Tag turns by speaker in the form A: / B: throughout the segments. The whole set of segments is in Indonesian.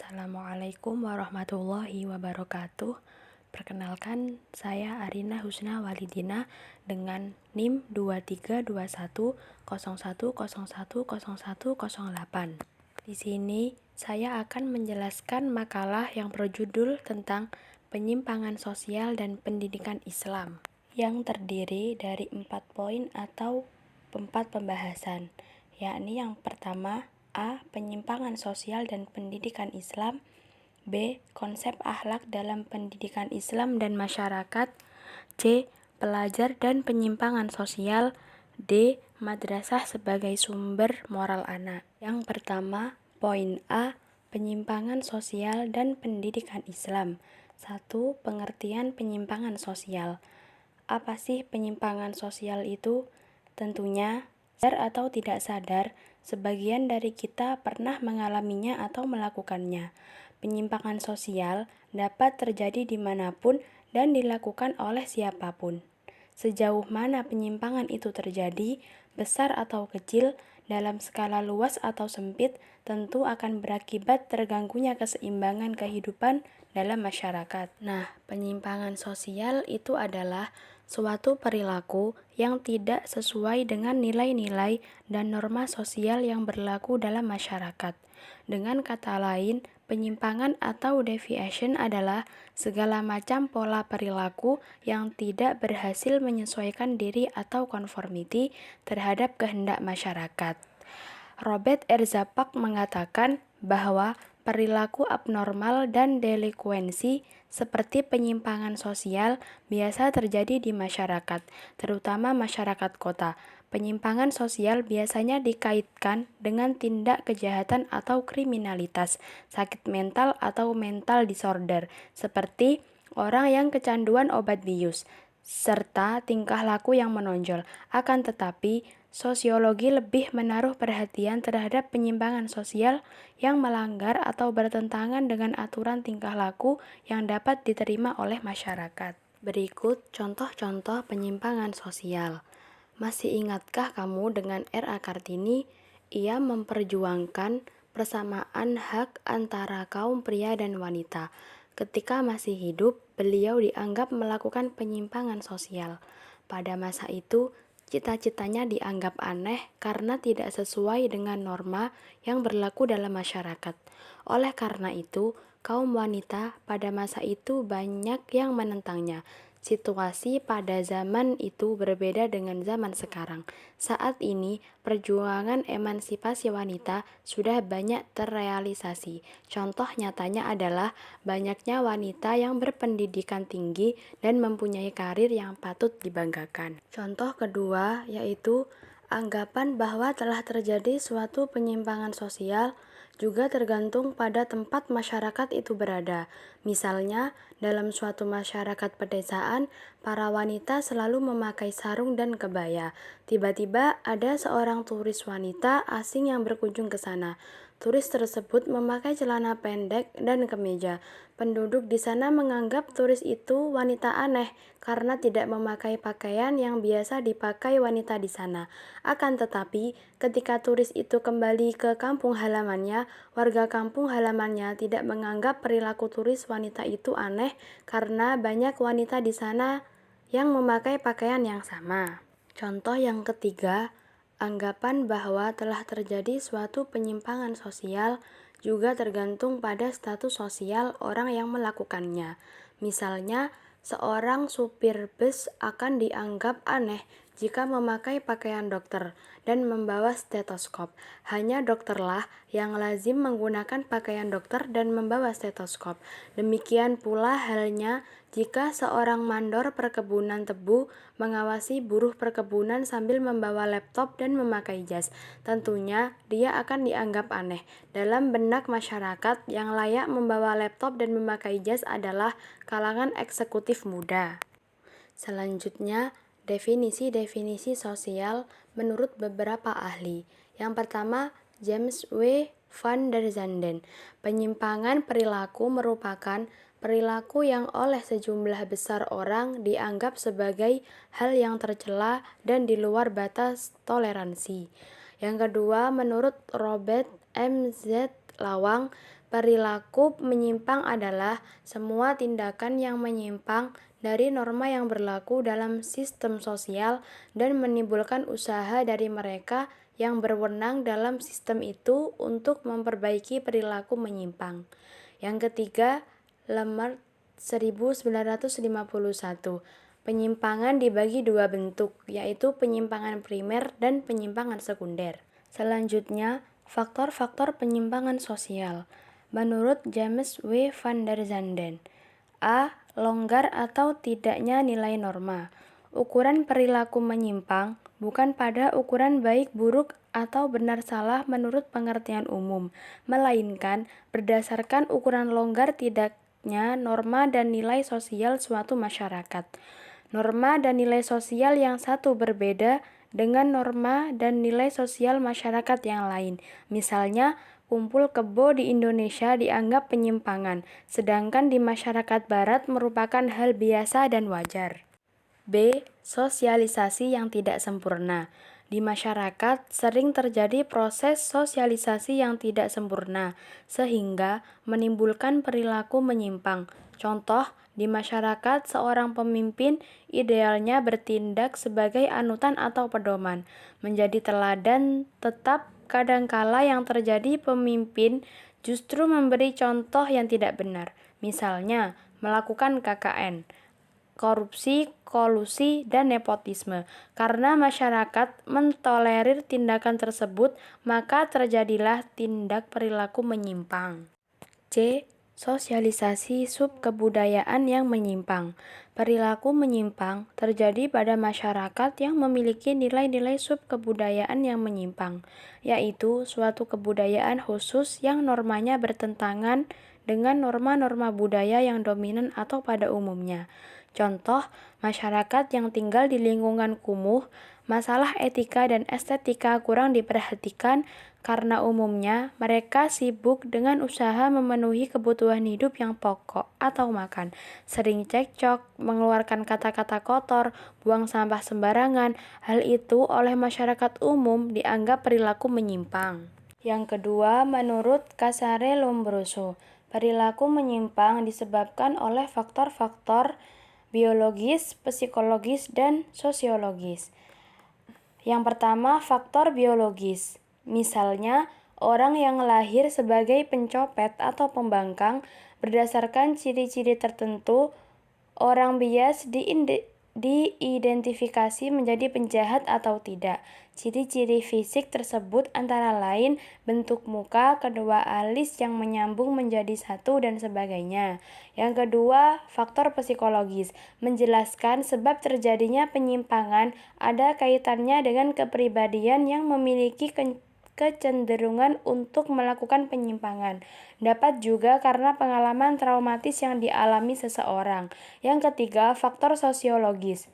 A: Assalamualaikum warahmatullahi wabarakatuh. Perkenalkan, saya Arina Husna Walidina dengan NIM 232101010108. Di sini saya akan menjelaskan makalah yang berjudul tentang penyimpangan sosial dan pendidikan Islam, yang terdiri dari 4 poin atau 4 pembahasan, yakni yang pertama, A. Penyimpangan sosial dan pendidikan Islam. B. Konsep akhlak dalam pendidikan Islam dan masyarakat. C. Pelajar dan penyimpangan sosial. D. Madrasah sebagai sumber moral anak. Yang pertama, poin A. Penyimpangan sosial dan pendidikan Islam. 1. Pengertian penyimpangan sosial. Apa sih penyimpangan sosial itu? Tentunya, sadar atau tidak sadar, sebagian dari kita pernah mengalaminya atau melakukannya. Penyimpangan sosial dapat terjadi dimanapun dan dilakukan oleh siapapun. Sejauh mana penyimpangan itu terjadi, besar atau kecil, dalam skala luas atau sempit, tentu akan berakibat terganggunya keseimbangan kehidupan dalam masyarakat. Nah, penyimpangan sosial itu adalah suatu perilaku yang tidak sesuai dengan nilai-nilai dan norma sosial yang berlaku dalam masyarakat. Dengan kata lain, penyimpangan atau deviation adalah segala macam pola perilaku yang tidak berhasil menyesuaikan diri atau conformity terhadap kehendak masyarakat. Robert R. Zappa mengatakan bahwa perilaku abnormal dan delikuensi seperti penyimpangan sosial biasa terjadi di masyarakat, terutama masyarakat kota. Penyimpangan sosial biasanya dikaitkan dengan tindak kejahatan atau kriminalitas, sakit mental atau mental disorder, seperti orang yang kecanduan obat bius, serta tingkah laku yang menonjol. Akan tetapi, sosiologi lebih menaruh perhatian terhadap penyimpangan sosial yang melanggar atau bertentangan dengan aturan tingkah laku yang dapat diterima oleh masyarakat. Berikut contoh-contoh penyimpangan sosial. Masih ingatkah kamu dengan R.A. Kartini? Ia memperjuangkan persamaan hak antara kaum pria dan wanita. Ketika masih hidup, beliau dianggap melakukan penyimpangan sosial. Pada masa itu, cita-citanya dianggap aneh karena tidak sesuai dengan norma yang berlaku dalam masyarakat. Oleh karena itu, kaum wanita pada masa itu banyak yang menentangnya. Situasi pada zaman itu berbeda dengan zaman sekarang. Saat ini, perjuangan emansipasi wanita sudah banyak terrealisasi. Contoh nyatanya adalah banyaknya wanita yang berpendidikan tinggi dan mempunyai karir yang patut dibanggakan. Contoh kedua yaitu anggapan bahwa telah terjadi suatu penyimpangan sosial juga tergantung pada tempat masyarakat itu berada. Misalnya, dalam suatu masyarakat pedesaan, para wanita selalu memakai sarung dan kebaya. Tiba-tiba ada seorang turis wanita asing yang berkunjung ke sana. Turis tersebut memakai celana pendek dan kemeja. Penduduk di sana menganggap turis itu wanita aneh karena tidak memakai pakaian yang biasa dipakai wanita di sana. Akan tetapi, ketika turis itu kembali ke kampung halamannya, warga kampung halamannya tidak menganggap perilaku turis wanita itu aneh karena banyak wanita di sana yang memakai pakaian yang sama. Contoh yang ketiga, anggapan bahwa telah terjadi suatu penyimpangan sosial juga tergantung pada status sosial orang yang melakukannya. Misalnya, seorang supir bus akan dianggap aneh jika memakai pakaian dokter dan membawa stetoskop. Hanya dokterlah yang lazim menggunakan pakaian dokter dan membawa stetoskop. Demikian pula halnya jika seorang mandor perkebunan tebu mengawasi buruh perkebunan sambil membawa laptop dan memakai jas. Tentunya dia akan dianggap aneh. Dalam benak masyarakat, yang layak membawa laptop dan memakai jas adalah kalangan eksekutif muda. Selanjutnya, definisi-definisi sosial menurut beberapa ahli. Yang pertama, James W. van der Zanden. Penyimpangan perilaku merupakan perilaku yang oleh sejumlah besar orang dianggap sebagai hal yang tercela dan di luar batas toleransi. Yang kedua, menurut Robert M. Z. Lawang, Perilaku menyimpang adalah semua tindakan yang menyimpang dari norma yang berlaku dalam sistem sosial dan menimbulkan usaha dari mereka yang berwenang dalam sistem itu untuk memperbaiki perilaku menyimpang. Yang ketiga, Lemert 1951. Penyimpangan dibagi dua bentuk, yaitu penyimpangan primer dan penyimpangan sekunder. Selanjutnya, faktor-faktor penyimpangan sosial. Menurut James W. van der Zanden, A. Longgar atau tidaknya nilai norma. Ukuran perilaku menyimpang bukan pada ukuran baik buruk atau benar salah menurut pengertian umum, melainkan berdasarkan ukuran longgar tidaknya norma dan nilai sosial suatu masyarakat. Norma dan nilai sosial yang satu berbeda dengan norma dan nilai sosial masyarakat yang lain. Misalnya, kumpul kebo di Indonesia dianggap penyimpangan, sedangkan di masyarakat barat merupakan hal biasa dan wajar. B. Sosialisasi yang tidak sempurna. Di masyarakat sering terjadi proses sosialisasi yang tidak sempurna, sehingga menimbulkan perilaku menyimpang. Contoh, di masyarakat seorang pemimpin idealnya bertindak sebagai anutan atau pedoman, menjadi teladan, tetap kadangkala yang terjadi pemimpin justru memberi contoh yang tidak benar. Misalnya, melakukan KKN, korupsi, kolusi, dan nepotisme. Karena masyarakat mentolerir tindakan tersebut, maka terjadilah tindak perilaku menyimpang. C. Sosialisasi subkebudayaan yang menyimpang. Perilaku menyimpang terjadi pada masyarakat yang memiliki nilai-nilai subkebudayaan yang menyimpang, yaitu suatu kebudayaan khusus yang normanya bertentangan dengan norma-norma budaya yang dominan atau pada umumnya. Contoh, masyarakat yang tinggal di lingkungan kumuh, masalah etika dan estetika kurang diperhatikan karena umumnya mereka sibuk dengan usaha memenuhi kebutuhan hidup yang pokok atau makan, sering cekcok, mengeluarkan kata-kata kotor, buang sampah sembarangan. Hal itu oleh masyarakat umum dianggap perilaku menyimpang. Yang kedua, menurut Casare Lombroso, perilaku menyimpang disebabkan oleh faktor-faktor biologis, psikologis, dan sosiologis. Yang pertama, faktor biologis. Misalnya, orang yang lahir sebagai pencopet atau pembangkang berdasarkan ciri-ciri tertentu, orang bias diidentifikasi menjadi penjahat atau tidak. Ciri-ciri fisik tersebut antara lain bentuk muka, kedua alis yang menyambung menjadi satu, dan sebagainya. Yang kedua, faktor psikologis. Menjelaskan sebab terjadinya penyimpangan ada kaitannya dengan kepribadian yang memiliki kecenderungan untuk melakukan penyimpangan. Dapat juga karena pengalaman traumatis yang dialami seseorang. Yang ketiga, faktor sosiologis.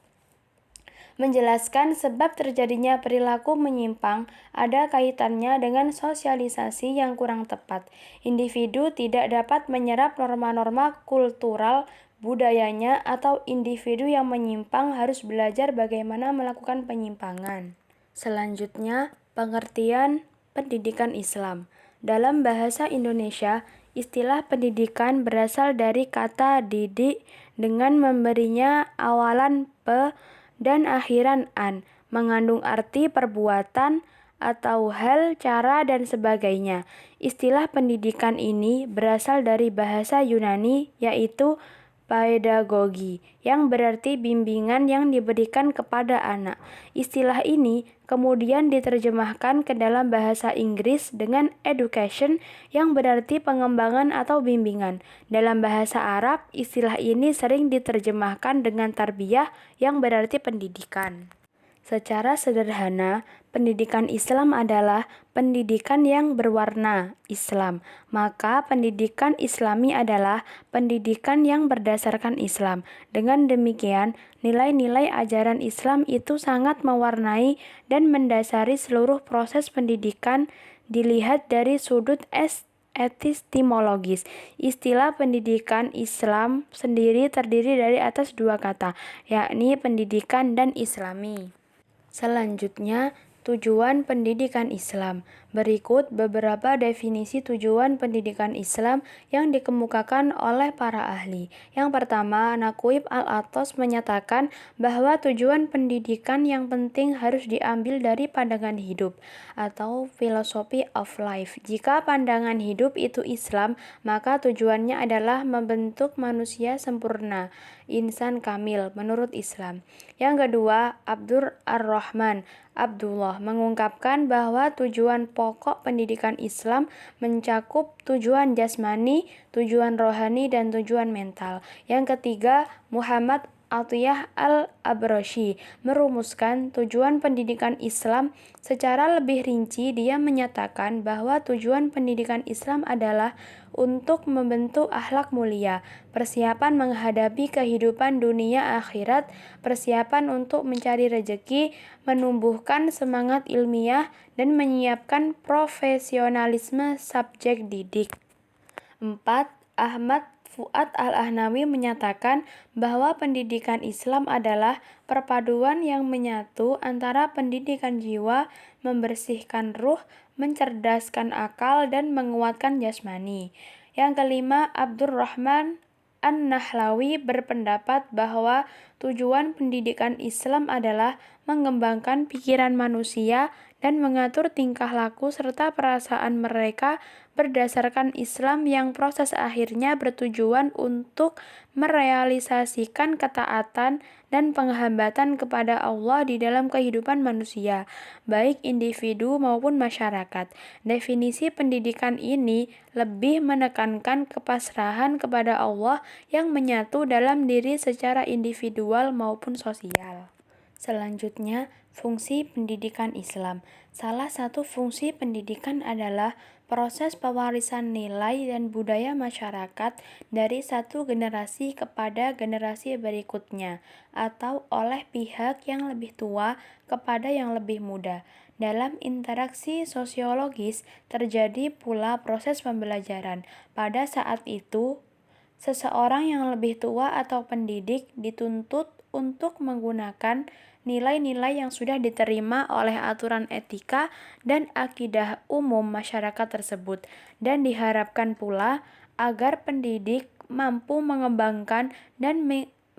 A: Menjelaskan sebab terjadinya perilaku menyimpang ada kaitannya dengan sosialisasi yang kurang tepat. Individu tidak dapat menyerap norma-norma kultural budayanya, atau individu yang menyimpang harus belajar bagaimana melakukan penyimpangan. Selanjutnya, pengertian pendidikan Islam. Dalam bahasa Indonesia, istilah pendidikan berasal dari kata didik dengan memberinya awalan pe dan akhiran an, mengandung arti perbuatan atau hal, cara, dan sebagainya. Istilah pendidikan ini berasal dari bahasa Yunani, yaitu pedagogi, yang berarti bimbingan yang diberikan kepada anak. Istilah ini kemudian diterjemahkan ke dalam bahasa Inggris dengan education, yang berarti pengembangan atau bimbingan. Dalam bahasa Arab, istilah ini sering diterjemahkan dengan tarbiyah, yang berarti pendidikan. Secara sederhana, pendidikan Islam adalah pendidikan yang berwarna Islam. Maka pendidikan Islami adalah pendidikan yang berdasarkan Islam. Dengan demikian, nilai-nilai ajaran Islam itu sangat mewarnai dan mendasari seluruh proses pendidikan dilihat dari sudut epistemologis. Istilah pendidikan Islam sendiri terdiri dari atas dua kata, yakni pendidikan dan Islami. Selanjutnya, tujuan pendidikan Islam. Berikut beberapa definisi tujuan pendidikan Islam yang dikemukakan oleh para ahli. Yang pertama, Naqib Al-Athos menyatakan bahwa tujuan pendidikan yang penting harus diambil dari pandangan hidup atau philosophy of life. Jika pandangan hidup itu Islam, maka tujuannya adalah membentuk manusia sempurna, insan kamil menurut Islam. Yang kedua, Abdur Ar-Rahman Abdullah mengungkapkan bahwa tujuan pokok pendidikan Islam mencakup tujuan jasmani, tujuan rohani, dan tujuan mental. Yang ketiga, Muhammad Atiyah Al-Abrashi merumuskan tujuan pendidikan Islam secara lebih rinci. Dia menyatakan bahwa tujuan pendidikan Islam adalah untuk membentuk akhlak mulia, persiapan menghadapi kehidupan dunia akhirat, persiapan untuk mencari rezeki, menumbuhkan semangat ilmiah, dan menyiapkan profesionalisme subjek didik. 4. Ahmad Fuad Al-Ahnawi menyatakan bahwa pendidikan Islam adalah perpaduan yang menyatu antara pendidikan jiwa, membersihkan ruh, mencerdaskan akal, dan menguatkan jasmani. Yang kelima, Abdurrahman An-Nahlawi berpendapat bahwa tujuan pendidikan Islam adalah mengembangkan pikiran manusia dan mengatur tingkah laku serta perasaan mereka berdasarkan Islam yang proses akhirnya bertujuan untuk merealisasikan ketaatan dan penghambatan kepada Allah di dalam kehidupan manusia, baik individu maupun masyarakat. Definisi pendidikan ini lebih menekankan kepasrahan kepada Allah yang menyatu dalam diri secara individual maupun sosial. Selanjutnya, fungsi pendidikan Islam. Salah satu fungsi pendidikan adalah proses pewarisan nilai dan budaya masyarakat dari satu generasi kepada generasi berikutnya, atau oleh pihak yang lebih tua kepada yang lebih muda. Dalam interaksi sosiologis, terjadi pula proses pembelajaran. Pada saat itu, seseorang yang lebih tua atau pendidik dituntut untuk menggunakan nilai-nilai yang sudah diterima oleh aturan etika dan akidah umum masyarakat tersebut, dan diharapkan pula agar pendidik mampu mengembangkan dan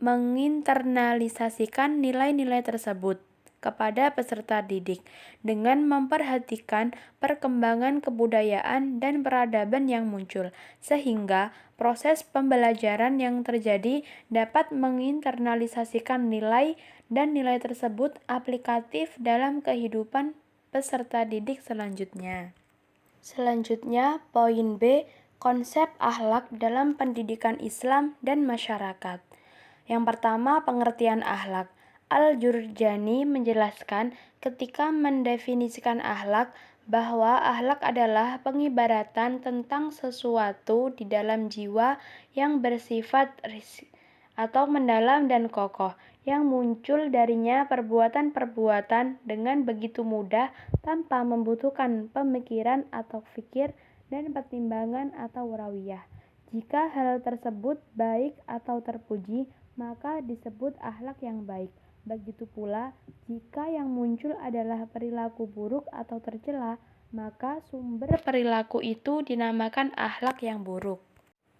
A: menginternalisasikan nilai-nilai tersebut kepada peserta didik dengan memperhatikan perkembangan kebudayaan dan peradaban yang muncul, sehingga proses pembelajaran yang terjadi dapat menginternalisasikan nilai dan nilai tersebut aplikatif dalam kehidupan peserta didik selanjutnya. Selanjutnya, poin B, konsep akhlak dalam pendidikan Islam dan masyarakat. Yang pertama, pengertian akhlak. Al-Jurjani menjelaskan ketika mendefinisikan akhlak bahwa akhlak adalah pengibaratan tentang sesuatu di dalam jiwa yang bersifat atau mendalam dan kokoh, yang muncul darinya perbuatan-perbuatan dengan begitu mudah tanpa membutuhkan pemikiran atau fikir dan pertimbangan atau rawiyah. Jika hal tersebut baik atau terpuji, maka disebut akhlak yang baik. Begitu pula, jika yang muncul adalah perilaku buruk atau tercela, maka sumber perilaku itu dinamakan akhlak yang buruk.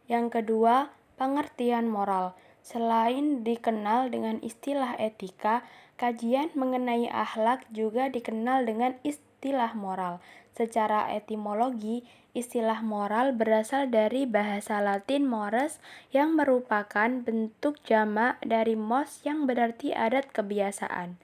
A: Yang kedua, pengertian moral. Selain dikenal dengan istilah etika, kajian mengenai akhlak juga dikenal dengan istilah moral. Secara etimologi, istilah moral berasal dari bahasa Latin mores yang merupakan bentuk jamak dari mos yang berarti adat kebiasaan.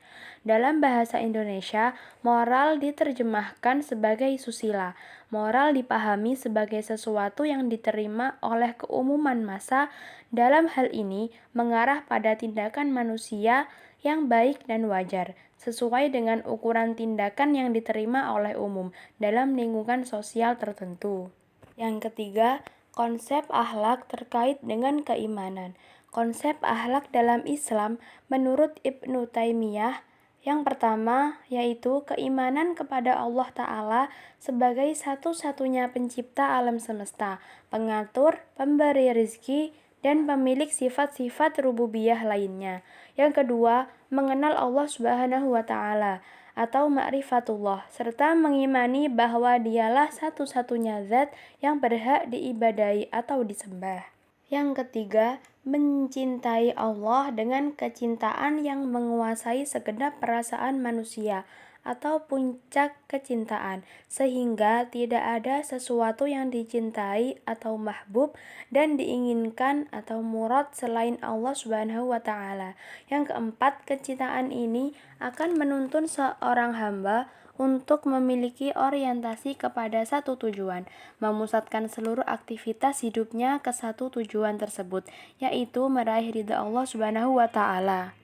A: Dalam bahasa Indonesia, moral diterjemahkan sebagai susila. Moral dipahami sebagai sesuatu yang diterima oleh keumuman massa. Dalam hal ini mengarah pada tindakan manusia yang baik dan wajar, sesuai dengan ukuran tindakan yang diterima oleh umum dalam lingkungan sosial tertentu. Yang ketiga, konsep akhlak terkait dengan keimanan. Konsep akhlak dalam Islam menurut Ibnu Taimiyah yang pertama yaitu keimanan kepada Allah Ta'ala sebagai satu-satunya pencipta alam semesta, pengatur, pemberi rezeki, dan pemilik sifat-sifat rububiyah lainnya. Yang kedua, mengenal Allah Subhanahu wa Ta'ala. atau ma'rifatullah, serta mengimani bahwa dialah satu-satunya zat yang berhak diibadahi atau disembah. Yang ketiga, mencintai Allah dengan kecintaan yang menguasai segenap perasaan manusia atau puncak kecintaan, sehingga tidak ada sesuatu yang dicintai atau mahbub dan diinginkan atau murad selain Allah Subhanahu wa Ta'ala. Yang keempat, kecintaan ini akan menuntun seorang hamba untuk memiliki orientasi kepada satu tujuan, memusatkan seluruh aktivitas hidupnya ke satu tujuan tersebut, yaitu meraih ridha Allah Subhanahu wa Ta'ala.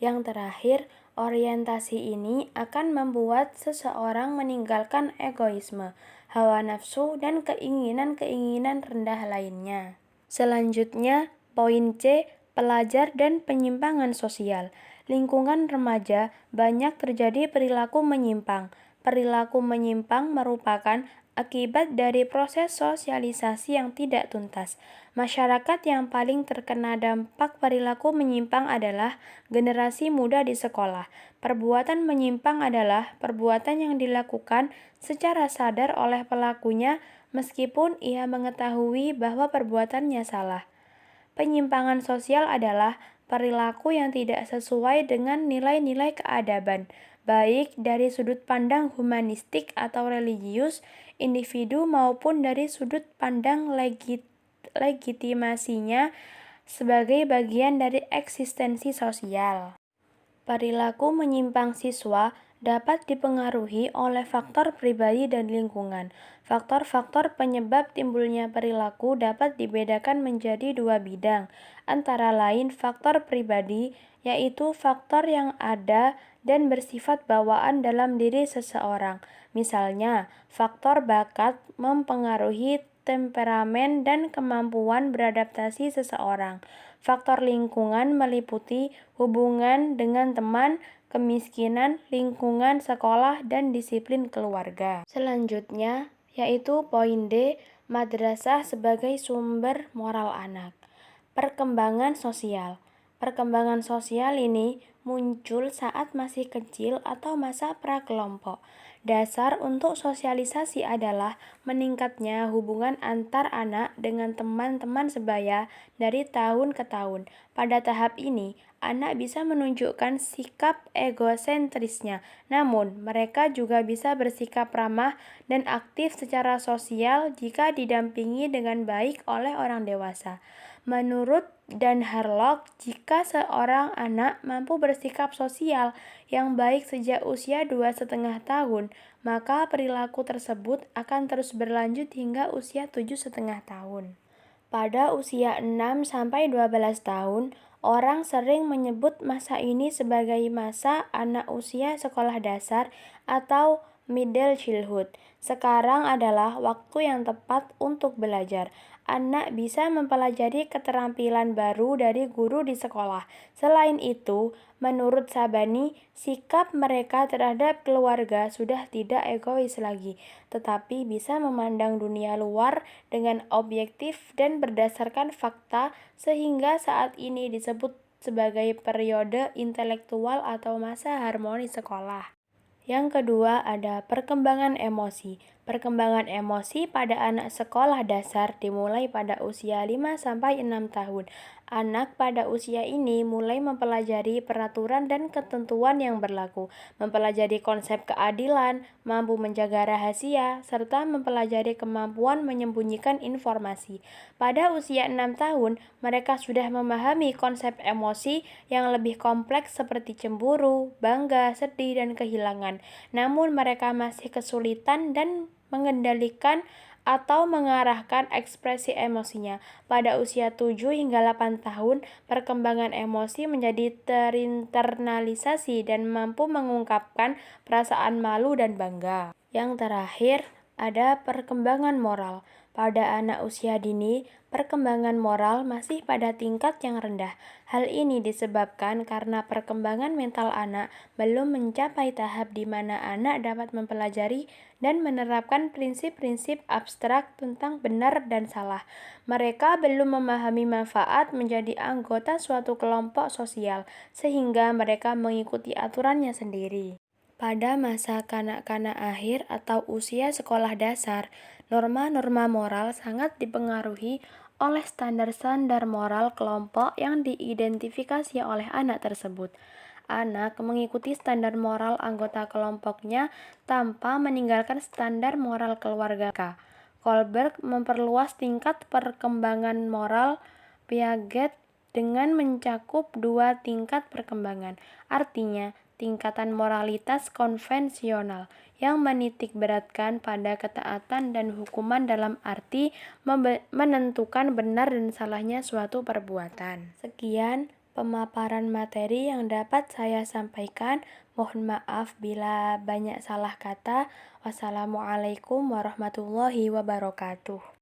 A: Yang terakhir, orientasi ini akan membuat seseorang meninggalkan egoisme, hawa nafsu, dan keinginan-keinginan rendah lainnya. Selanjutnya, poin C, pelajar dan penyimpangan sosial. Lingkungan remaja banyak terjadi perilaku menyimpang. Perilaku menyimpang merupakan akibat dari proses sosialisasi yang tidak tuntas. Masyarakat yang paling terkena dampak perilaku menyimpang adalah generasi muda di sekolah. Perbuatan menyimpang adalah perbuatan yang dilakukan secara sadar oleh pelakunya meskipun ia mengetahui bahwa perbuatannya salah. Penyimpangan sosial adalah perilaku yang tidak sesuai dengan nilai-nilai keadaban, baik dari sudut pandang humanistik atau religius individu maupun dari sudut pandang legitimasinya sebagai bagian dari eksistensi sosial. Perilaku menyimpang siswa dapat dipengaruhi oleh faktor pribadi dan lingkungan. Faktor-faktor penyebab timbulnya perilaku dapat dibedakan menjadi dua bidang, antara lain faktor pribadi, yaitu faktor yang ada dan bersifat bawaan dalam diri seseorang. Misalnya, faktor bakat mempengaruhi temperamen dan kemampuan beradaptasi seseorang. Faktor lingkungan meliputi hubungan dengan teman, kemiskinan, lingkungan sekolah, dan disiplin keluarga. Selanjutnya, yaitu poin D, madrasah sebagai sumber moral anak. Perkembangan sosial. Perkembangan sosial ini muncul saat masih kecil atau masa prakelompok. Dasar untuk sosialisasi adalah meningkatnya hubungan antar anak dengan teman-teman sebaya dari tahun ke tahun. Pada tahap ini, anak bisa menunjukkan sikap egosentrisnya, namun mereka juga bisa bersikap ramah dan aktif secara sosial jika didampingi dengan baik oleh orang dewasa. Menurut Dan Harlock, jika seorang anak mampu bersikap sosial yang baik sejak usia 2,5 tahun, maka perilaku tersebut akan terus berlanjut hingga usia 7,5 tahun. Pada usia 6-12 tahun, orang sering menyebut masa ini sebagai masa anak usia sekolah dasar atau middle childhood. Sekarang adalah waktu yang tepat untuk belajar. Anak bisa mempelajari keterampilan baru dari guru di sekolah. Selain itu, menurut Sabani, sikap mereka terhadap keluarga sudah tidak egois lagi, tetapi bisa memandang dunia luar dengan objektif dan berdasarkan fakta, sehingga saat ini disebut sebagai periode intelektual atau masa harmoni sekolah. Yang kedua ada perkembangan emosi. Perkembangan emosi pada anak sekolah dasar dimulai pada usia 5-6 tahun. Anak pada usia ini mulai mempelajari peraturan dan ketentuan yang berlaku, mempelajari konsep keadilan, mampu menjaga rahasia, serta mempelajari kemampuan menyembunyikan informasi. Pada usia 6 tahun, mereka sudah memahami konsep emosi yang lebih kompleks seperti cemburu, bangga, sedih, dan kehilangan. Namun mereka masih kesulitan dan mengendalikan atau mengarahkan ekspresi emosinya. Pada usia 7-8 tahun, perkembangan emosi menjadi terinternalisasi dan mampu mengungkapkan perasaan malu dan bangga. Yang terakhir, ada perkembangan moral. Pada anak usia dini, perkembangan moral masih pada tingkat yang rendah. Hal ini disebabkan karena perkembangan mental anak belum mencapai tahap di mana anak dapat mempelajari dan menerapkan prinsip-prinsip abstrak tentang benar dan salah. Mereka belum memahami manfaat menjadi anggota suatu kelompok sosial, sehingga mereka mengikuti aturannya sendiri. Pada masa kanak-kanak akhir atau usia sekolah dasar, norma-norma moral sangat dipengaruhi oleh standar-standar moral kelompok yang diidentifikasi oleh anak tersebut. Anak mengikuti standar moral anggota kelompoknya tanpa meninggalkan standar moral keluarga. Kohlberg memperluas tingkat perkembangan moral Piaget dengan mencakup dua tingkat perkembangan. Artinya, tingkatan moralitas konvensional yang menitikberatkan pada ketaatan dan hukuman dalam arti menentukan benar dan salahnya suatu perbuatan. Sekian pemaparan materi yang dapat saya sampaikan. Mohon maaf bila banyak salah kata. Wassalamualaikum warahmatullahi wabarakatuh.